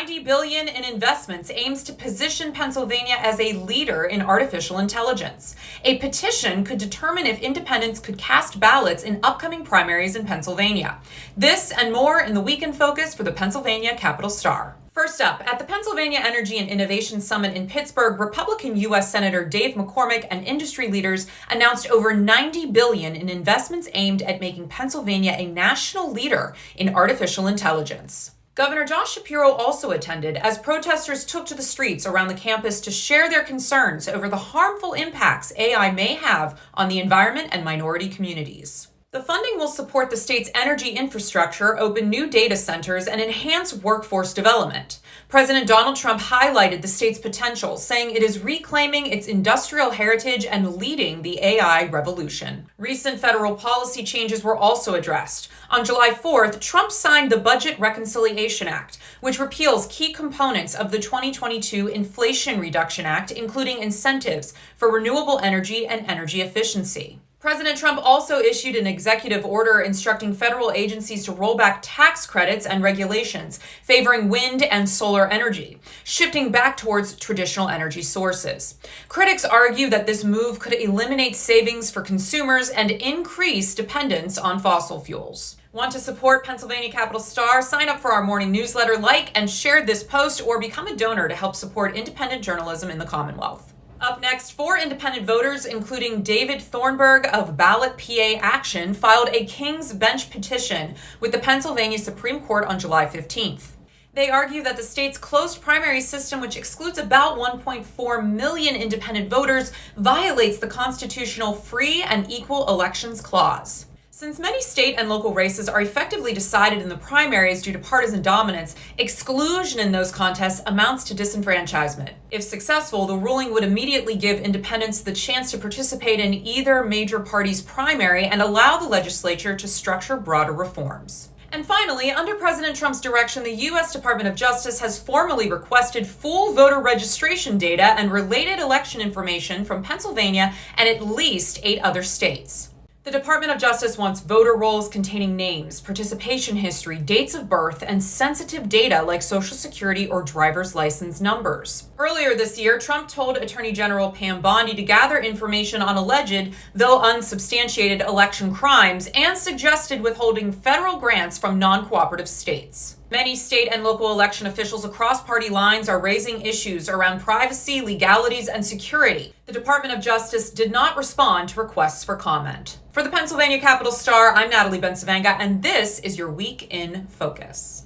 $90 billion in investments aims to position Pennsylvania as a leader in artificial intelligence. A petition could determine if independents could cast ballots in upcoming primaries in Pennsylvania. This and more in the Week in Focus for the Pennsylvania Capital Star. First up, at the Pennsylvania Energy and Innovation Summit in Pittsburgh, Republican U.S. Senator Dave McCormick and industry leaders announced over $90 billion in investments aimed at making Pennsylvania a national leader in artificial intelligence. Governor Josh Shapiro also attended as protesters took to the streets around the campus to share their concerns over the harmful impacts AI may have on the environment and minority communities. The funding will support the state's energy infrastructure, open new data centers, and enhance workforce development. President Donald Trump highlighted the state's potential, saying it is reclaiming its industrial heritage and leading the AI revolution. Recent federal policy changes were also addressed. On July 4th, Trump signed the Budget Reconciliation Act, which repeals key components of the 2022 Inflation Reduction Act, including incentives for renewable energy and energy efficiency. President Trump also issued an executive order instructing federal agencies to roll back tax credits and regulations favoring wind and solar energy, shifting back towards traditional energy sources. Critics argue that this move could eliminate savings for consumers and increase dependence on fossil fuels. Want to support Pennsylvania Capital Star? Sign up for our morning newsletter, like and share this post, or become a donor to help support independent journalism in the Commonwealth. Up next, 4 independent voters, including David Thornburg of Ballot PA Action, filed a King's Bench petition with the Pennsylvania Supreme Court on July 15th. They argue that the state's closed primary system, which excludes about 1.4 million independent voters, violates the constitutional Free and Equal Elections Clause. Since many state and local races are effectively decided in the primaries due to partisan dominance, exclusion in those contests amounts to disenfranchisement. If successful, the ruling would immediately give independents the chance to participate in either major party's primary and allow the legislature to structure broader reforms. And finally, under President Trump's direction, the U.S. Department of Justice has formally requested full voter registration data and related election information from Pennsylvania and at least 8 other states. The Department of Justice wants voter rolls containing names, participation history, dates of birth, and sensitive data like Social Security or driver's license numbers. Earlier this year, Trump told Attorney General Pam Bondi to gather information on alleged, though unsubstantiated, election crimes and suggested withholding federal grants from non-cooperative states. Many state and local election officials across party lines are raising issues around privacy, legalities, and security. The Department of Justice did not respond to requests for comment. For the Pennsylvania Capital Star, I'm Natalie Bencavanga, and this is your Week in Focus.